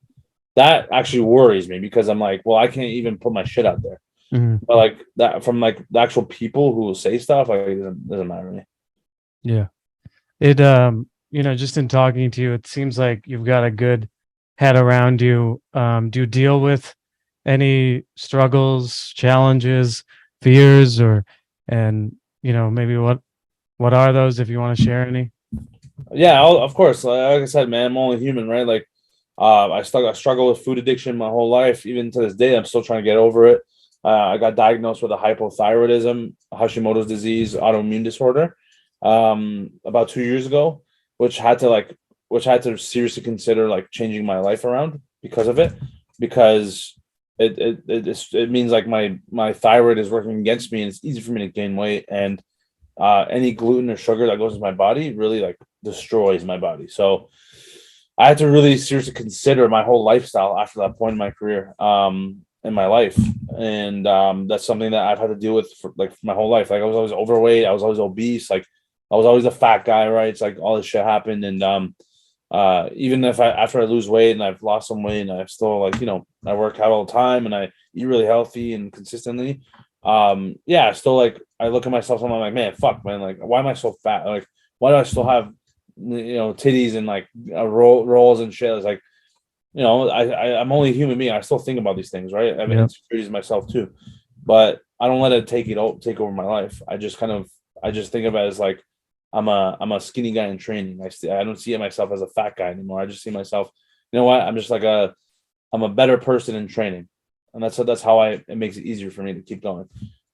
that actually worries me, because I'm like, well, I can't even put my shit out there. Mhm. But like that from like the actual people who will say stuff, like, it doesn't matter to me. Yeah. It just in talking to you, it seems like you've got a good head around you. Do you deal with any struggles, challenges, fears, and maybe what are those, if you want to share any? Yeah, of course. Like I said, man, I'm only human, right? Like, I struggle with food addiction my whole life. Even to this day, I'm still trying to get over it. I got diagnosed with a hypothyroidism, Hashimoto's disease, autoimmune disorder, about 2 years ago, which had to like, which I had to seriously consider like changing my life around because of it, because it means like my thyroid is working against me, and it's easy for me to gain weight, and any gluten or sugar that goes into my body really like destroys my body. So I had to really seriously consider my whole lifestyle after that point in my career, in my life, and that's something that I've had to deal with for like my whole life. Like, I was always overweight, I was always obese, like I was always a fat guy, right? It's like all this shit happened, and even if after I lose weight and I've lost some weight and I've still like I work out all the time and I eat really healthy and consistently, yeah, still like I look at myself and I'm like, man, fuck, man, like why am I so fat? Like, why do I still have titties and like rolls and shit? It's like, I'm only a human being. I still think about these things, right? I have Yep. insecurities myself too, but I don't let it take over my life. I just kind of I just think of it as like I'm a skinny guy in training. I don't see myself as a fat guy anymore. I just see myself, you know what? I'm just like I'm a better person in training, and that's how it makes it easier for me to keep going.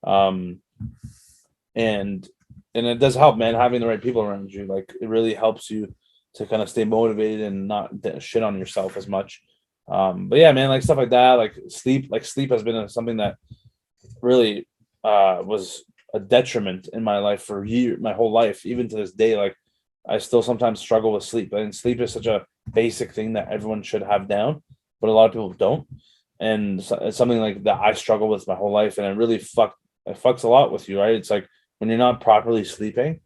Um, and it does help, man, having the right people around you. Like it really helps you to kind of stay motivated and not shit on yourself as much. But yeah, man, like stuff like that, like sleep has been something that really was a detriment in my life for my whole life, even to this day. Like I still sometimes struggle with sleep, and sleep is such a basic thing that everyone should have down, but a lot of people don't. And it's something like that I struggle with my whole life, and it fucks a lot with you, right? It's like when you're not properly sleeping,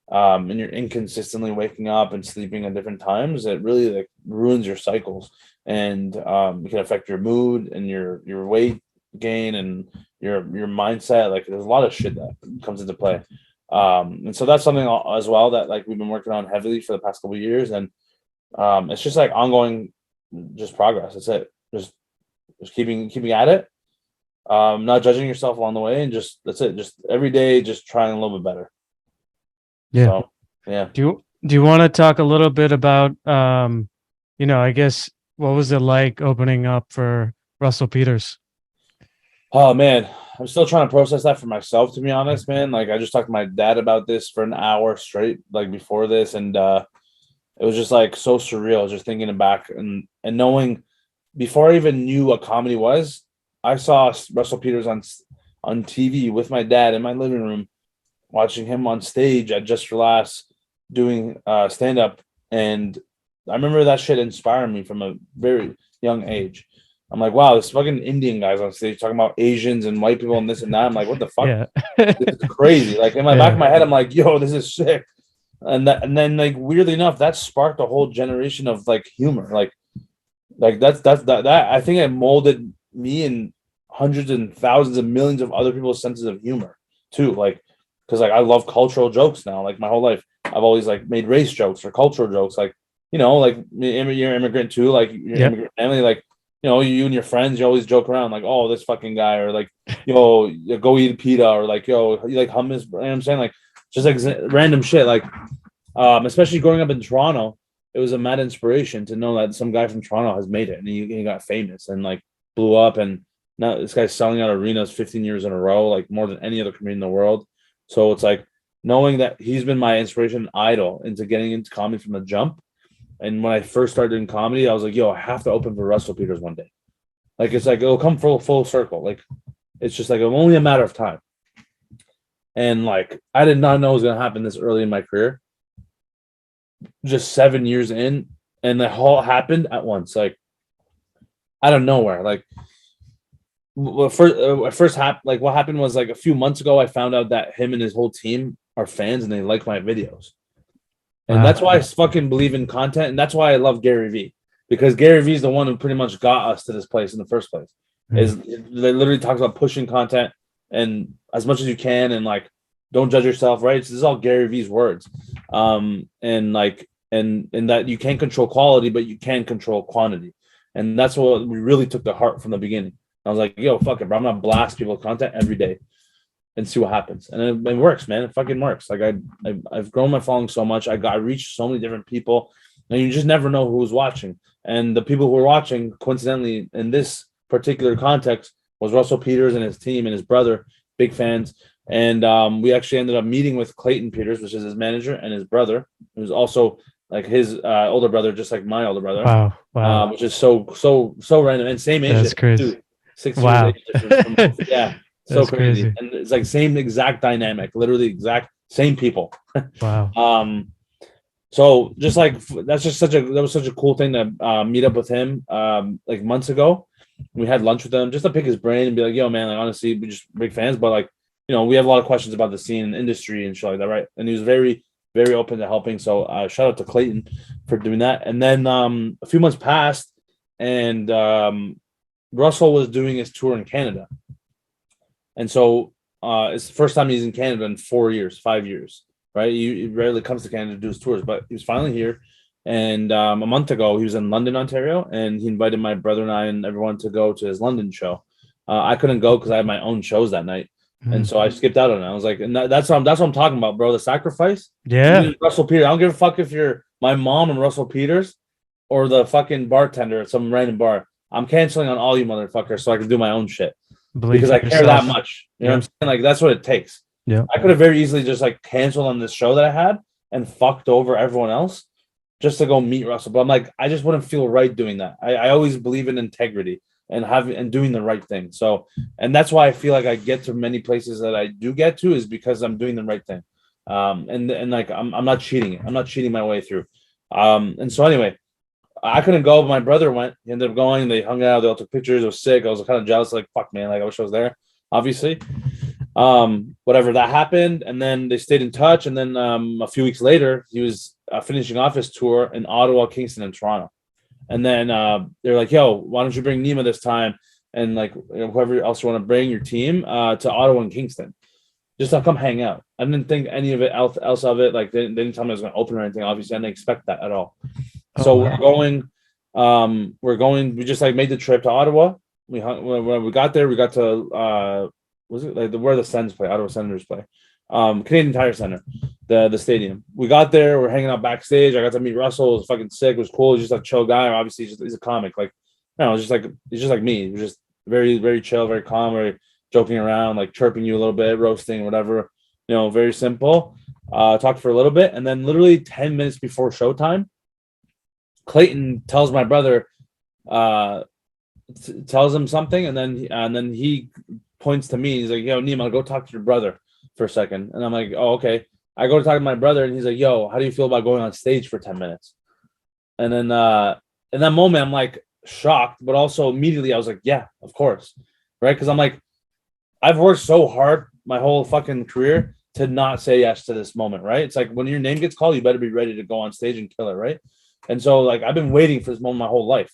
and you're inconsistently waking up and sleeping at different times, it really like ruins your cycles, and it can affect your mood and your weight gain and your mindset. Like there's a lot of shit that comes into play, and so that's something as well that like we've been working on heavily for the past couple of years, and it's just like ongoing, just progress. That's it. Just keeping at it, not judging yourself along the way, and just that's it. Just every day, just trying a little bit better. Yeah. So yeah. Do you want to talk a little bit about I guess what was it like opening up for Russell Peters? Oh man, I'm still trying to process that for myself, to be honest, man. Like I just talked to my dad about this for an hour straight, like before this, and it was just like so surreal, just thinking back and knowing before I even knew what comedy was, I saw Russell Peters on TV with my dad in my living room, watching him on stage at Just for Laughs doing stand up, and I remember that shit inspired me from a very young age. I'm like, wow, this fucking Indian guy's on stage talking about Asians and white people and this and that. I'm like, what the fuck? Yeah. This is crazy. Like in my back of my head, I'm like, yo, this is sick. And then like weirdly enough, that sparked a whole generation of like humor. Like that I think it molded me and hundreds and thousands of millions of other people's senses of humor too. Like because like I love cultural jokes now. Like my whole life, I've always like made race jokes or cultural jokes. Like like you're immigrant too. Like your Yep. immigrant family. Like you and your friends, you always joke around like, oh, this fucking guy, or like, yo, go eat pita, or like, yo, you like hummus. You know what I'm saying? Like just like random shit. Like especially growing up in Toronto, it was a mad inspiration to know that some guy from Toronto has made it and he got famous and like blew up, and now this guy's selling out arenas 15 years in a row, like more than any other comedian in the world. So it's like knowing that he's been my inspiration idol into getting into comedy from the jump. And when I first started doing comedy, I was like, yo, I have to open for Russell Peters one day. Like it's like it'll come full circle. Like it's just like only a matter of time. And like I did not know it was gonna happen this early in my career. Just 7 years in, and the whole happened at once, like out of nowhere. Like what happened was like a few months ago, I found out that him and his whole team are fans and they like my videos. And Wow. that's why I fucking believe in content. And that's why I love Gary Vee, because Gary Vee is the one who pretty much got us to this place in the first place. Is they literally talks about pushing content and as much as you can, and like don't judge yourself, right? This is all Gary Vee's words. And like and that you can't control quality, but you can control quantity. And that's what we really took to heart from the beginning. I was like, yo, fuck it, bro. I'm gonna blast people with content every day and see what happens. And it works, man. It fucking works. Like I've grown my following so much. I reached so many different people, and you just never know who's watching. And the people who were watching, coincidentally, in this particular context, was Russell Peters and his team and his brother, big fans. And we actually ended up meeting with Clayton Peters, which is his manager, and his brother, who's also like his older brother, just like my older brother. Wow. Which is so random, and same age. That's crazy. Too. 6 years Wow. age difference. Yeah. So That's crazy. crazy. And it's like same exact dynamic, literally exact same people. Wow. So just like that was such a cool thing to meet up with him like months ago. We had lunch with him just to pick his brain and be like, yo, man, like honestly, we just big fans, but like, we have a lot of questions about the scene and industry and shit like that, right? And he was very, very open to helping. So shout out to Clayton for doing that. And then a few months passed, and Russell was doing his tour in Canada. And so it's the first time he's in Canada in 5 years, right? He rarely comes to Canada to do his tours, but he was finally here. And a month ago, he was in London, Ontario, and he invited my brother and I and everyone to go to his London show. I couldn't go because I had my own shows that night. And so I skipped out on it. I was like, and that's what I'm talking about, bro. The sacrifice. Yeah. Russell Peters. I don't give a fuck if you're my mom and Russell Peters or the fucking bartender at some random bar. I'm canceling on all you motherfuckers so I can do my own shit Believe because in I care that yourself. much. You know what I'm saying? Like that's what it takes. Yeah. I could have very easily just like canceled on this show that I had and fucked over everyone else just to go meet Russell. But I'm like, I just wouldn't feel right doing that. I always believe in integrity and having and doing the right thing. So, and that's why I feel like I get to many places that I do get to is because I'm doing the right thing. And like I'm not cheating it. I'm not cheating my way through. And so anyway, I couldn't go, but my brother went. He ended up going. They hung out. They all took pictures. It was sick. I was kind of jealous. Like, fuck, man. Like, I wish I was there, obviously. Whatever, that happened. And then they stayed in touch. And then a few weeks later, he was finishing off his tour in Ottawa, Kingston, and Toronto. And then they're like, yo, why don't you bring Neema this time? And like, whoever else you want to bring your team to Ottawa and Kingston. Just to come hang out. I didn't think any of it else of it. Like, they didn't tell me I was going to open or anything. Obviously, I didn't expect that at all. So we're going. We just like made the trip to Ottawa. When we got there, we got to was it like where the Sens play? Ottawa Senators play. Canadian Tire Center, the stadium. We got there. We're hanging out backstage. I got to meet Russell. It was fucking sick. It was cool. He's just a chill guy. Obviously, he's a comic. Like, you know, he's just like me. He's just very, very chill, very calm, very joking around, like chirping you a little bit, roasting, whatever. You know, very simple. Talked for a little bit, and then literally 10 minutes before showtime, Clayton tells my brother, tells him something, and then he points to me. He's like, "Yo, Neema, go talk to your brother for a second." And I'm like, "Oh, okay." I go to talk to my brother, and he's like, "Yo, how do you feel about going on stage for 10 minutes?" And then in that moment, I'm like shocked, but also immediately I was like, "Yeah, of course," right? Because I'm like, I've worked so hard my whole fucking career to not say yes to this moment, right? It's like when your name gets called, you better be ready to go on stage and kill it, right? And so like I've been waiting for this moment my whole life.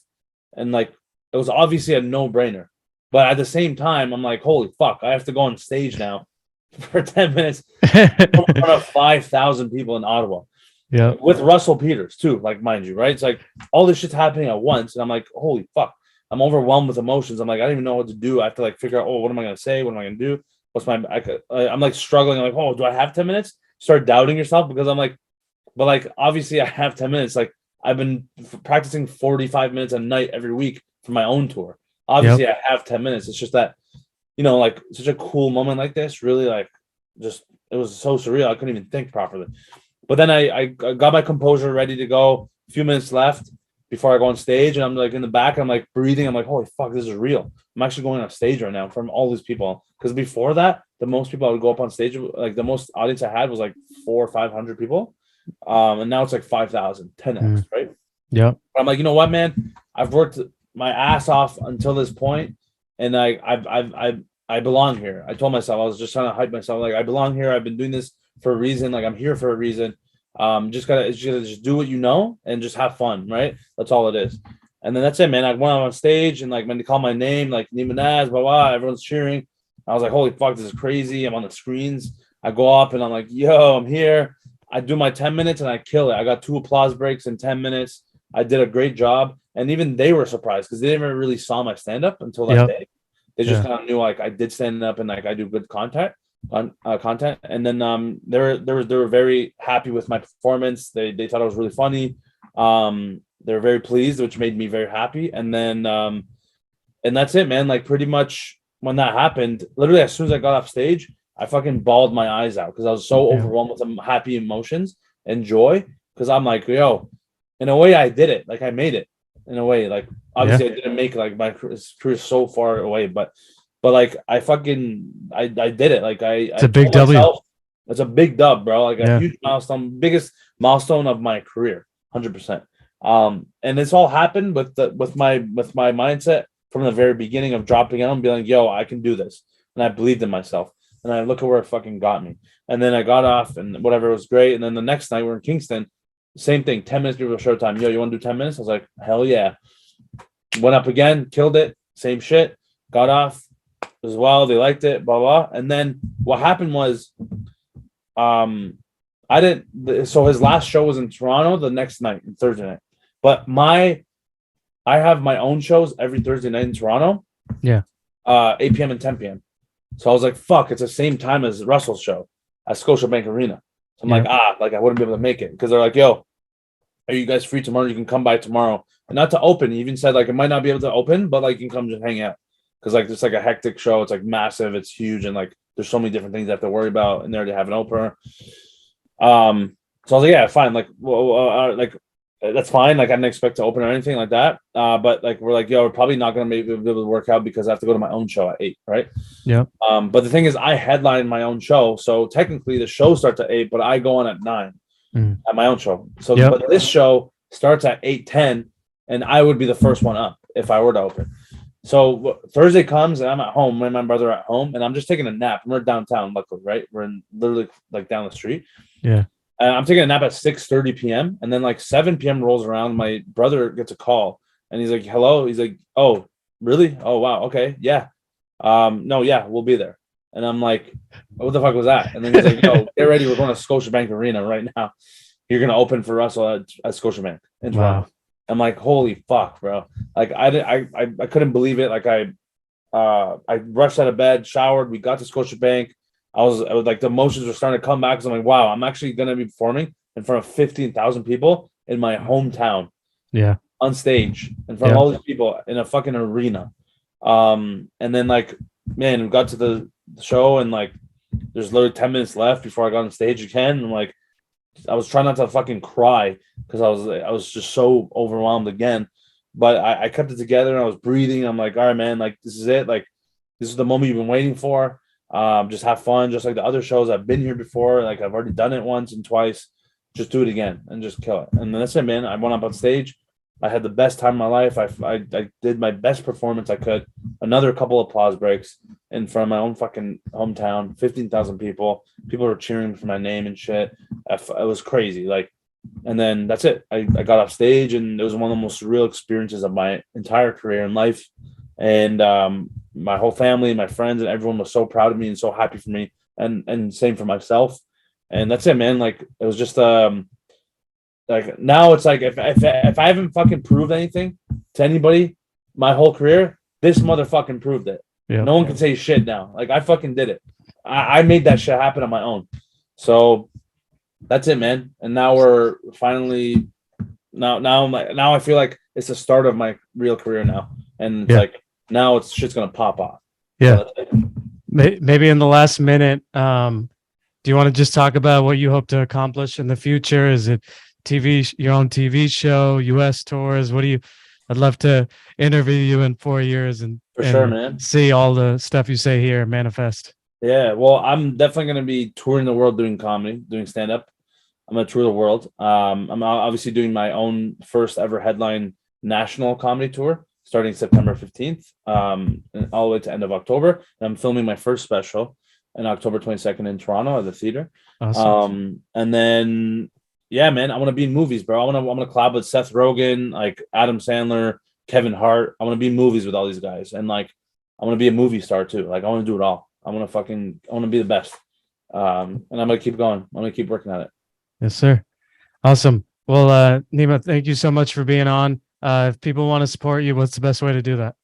And like it was obviously a no-brainer. But at the same time, I'm like, holy fuck, I have to go on stage now for 10 minutes in front of 5,000 people in Ottawa. Yeah. With Russell Peters too, like mind you, right? It's like all this shit's happening at once. And I'm like, holy fuck. I'm overwhelmed with emotions. I'm like, I don't even know what to do. I have to like figure out, oh, what am I gonna say? What am I gonna do? I'm like struggling. I'm like, oh, do I have 10 minutes? Start doubting yourself because I'm like, but like obviously I have 10 minutes. Like I've been practicing 45 minutes a night every week for my own tour. Obviously, I have 10 minutes. It's just that, you know, like such a cool moment like this, really like just it was so surreal. I couldn't even think properly. But then I got my composure ready to go. A few minutes left before I go on stage, and I'm like in the back, I'm like breathing. I'm like, holy fuck, this is real. I'm actually going on stage right now from all these people. Because before that, the most people I would go up on stage, like the most audience I had was like 400 or 500 people. And now it's like 5,000, 10x, right? Yeah. I'm like, you know what, man? I've worked my ass off until this point, and I belong here. I told myself I was just trying to hype myself. Like I belong here. I've been doing this for a reason. Like I'm here for a reason. Just gotta do what you know and just have fun, right? That's all it is. And then that's it, man. I went on stage and like when they call my name, like Neema Naz, blah blah, everyone's cheering. I was like, holy fuck, this is crazy. I'm on the screens. I go up and I'm like, yo, I'm here. I do my 10 minutes and I kill it. I got 2 applause breaks in 10 minutes. I did a great job. And even they were surprised because they never really saw my stand-up until that day. They just kind of knew like I did stand up and like I do good content. And then they were very happy with my performance. They thought it was really funny. They were very pleased, which made me very happy. And then and that's it, man. Like pretty much when that happened, literally as soon as I got off stage, I fucking bawled my eyes out because I was so overwhelmed with some happy emotions and joy. Because I'm like, yo, in a way, I did it. Like I made it. In a way, like obviously I didn't make like my career so far away, but like I did it. Like it's a big W. It's a big dub, bro. Like a huge milestone, biggest milestone of my career, 100%. And this all happened with my mindset from the very beginning of dropping out and being like, yo, I can do this, and I believed in myself. And I look at where it fucking got me. And then I got off and whatever, was great. And then the next night we're in Kingston. Same thing, 10 minutes before showtime. Yo, you want to do 10 minutes? I was like, hell yeah. Went up again, killed it. Same shit. Got off as well. They liked it, blah, blah. And then what happened was, so his last show was in Toronto the next night, Thursday night. But I have my own shows every Thursday night in Toronto. Yeah. 8 p.m. and 10 p.m. So I was like, fuck, it's the same time as Russell's show at Scotiabank Arena. So I'm like, I wouldn't be able to make it because they're like, yo, are you guys free tomorrow? You can come by tomorrow. And not to open. He even said like it might not be able to open, but like you can come just hang out. Because like it's like a hectic show. It's like massive, it's huge, and like there's so many different things I have to worry about in there to have an opener. So I was like, yeah, fine. Like, that's fine. Like, I didn't expect to open or anything like that. But like, we're like, yo, we're probably not going to be able to work out because I have to go to my own show at 8, right? Yeah. But the thing is, I headline my own show, so technically the show starts at 8, but I go on at 9 at my own show. So, but this show starts at 8:10, and I would be the first one up if I were to open. So Thursday comes and I'm at home. Me and my brother are at home, and I'm just taking a nap. We're downtown, luckily, right? We're in literally like down the street. Yeah. I'm taking a nap at 6:30 p.m. and then like 7 p.m. rolls around. My brother gets a call and he's like, "Hello." He's like, "Oh, really? Oh, wow. Okay, yeah. No, yeah, we'll be there." And I'm like, "What the fuck was that?" And then he's like, "Yo, get ready. We're going to Scotiabank Arena right now. You're gonna open for Russell at Scotiabank in Toronto." Wow. I'm like, "Holy fuck, bro!" Like I couldn't believe it. Like I rushed out of bed, showered. We got to Scotiabank. I was like, the emotions were starting to come back because I'm like, wow, I'm actually going to be performing in front of 15,000 people in my hometown. Yeah. On stage in front of all these people in a fucking arena. And then like, man, we got to the show and like, there's literally 10 minutes left before I got on stage again. And like, I was trying not to fucking cry because I was just so overwhelmed again. But I kept it together and I was breathing. I'm like, all right, man, like this is it. Like, this is the moment you've been waiting for. Just have fun, just like the other shows. I've been here before, like I've already done it once and twice. Just do it again and just kill it. And then that's it, man. I went up on stage. I had the best time of my life. I did my best performance I could. Another couple applause breaks in front of my own fucking hometown. 15,000 people. People were cheering for my name and shit. It was crazy. Like, and then that's it. I got off stage and it was one of the most surreal experiences of my entire career in life. And my whole family and my friends and everyone was so proud of me and so happy for me, and same for myself. And that's it, man. Like it was just like now it's like if I haven't fucking proved anything to anybody my whole career, this motherfucking proved it. No one can say shit now. Like I fucking did it. I made that shit happen on my own. So that's it, man. And now we're finally now I feel like it's the start of my real career now. And it's like now it's shit's gonna pop off. Yeah. So maybe in the last minute, do you want to just talk about what you hope to accomplish in the future? Is it your own TV show, US tours? What do you? I'd love to interview you in 4 years and sure, man. See all the stuff you say here manifest. Yeah, well, I'm definitely gonna be touring the world doing comedy, doing stand up. I'm gonna tour the world. I'm obviously doing my own first ever headline national comedy tour starting September 15th, and all the way to end of October. And I'm filming my first special on October 22nd in Toronto at the theater. Awesome. And then, yeah, man, I want to be in movies, bro. I want to collab with Seth Rogen, like Adam Sandler, Kevin Hart. I want to be in movies with all these guys, and like I want to be a movie star too. Like I want to do it all. I want to be the best. And I'm gonna keep going. I'm gonna keep working at it. Yes, sir. Awesome. Well, Neema, thank you so much for being on. If people want to support you, what's the best way to do that?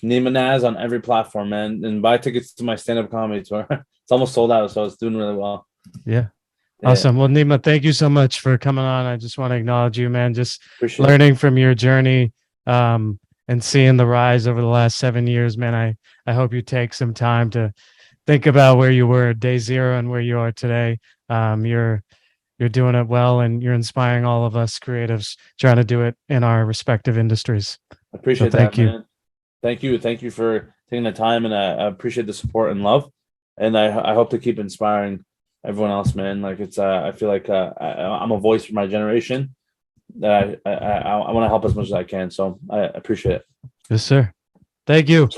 Neema Naz on every platform, man, and buy tickets to my stand-up comedy tour. It's almost sold out, so it's doing really well. Yeah. Awesome. Well, Neema, thank you so much for coming on. I just want to acknowledge you, man. Just learning from your journey, and seeing the rise over the last 7 years, man. I hope you take some time to think about where you were day zero and where you are today. You're doing it well, and you're inspiring all of us creatives trying to do it in our respective industries. I appreciate that, thank you. Man. Thank you for taking the time, and I appreciate the support and love. And I hope to keep inspiring everyone else, man. Like it's I feel like I'm a voice for my generation. That I want to help as much as I can. So I appreciate it. Yes, sir. Thank you.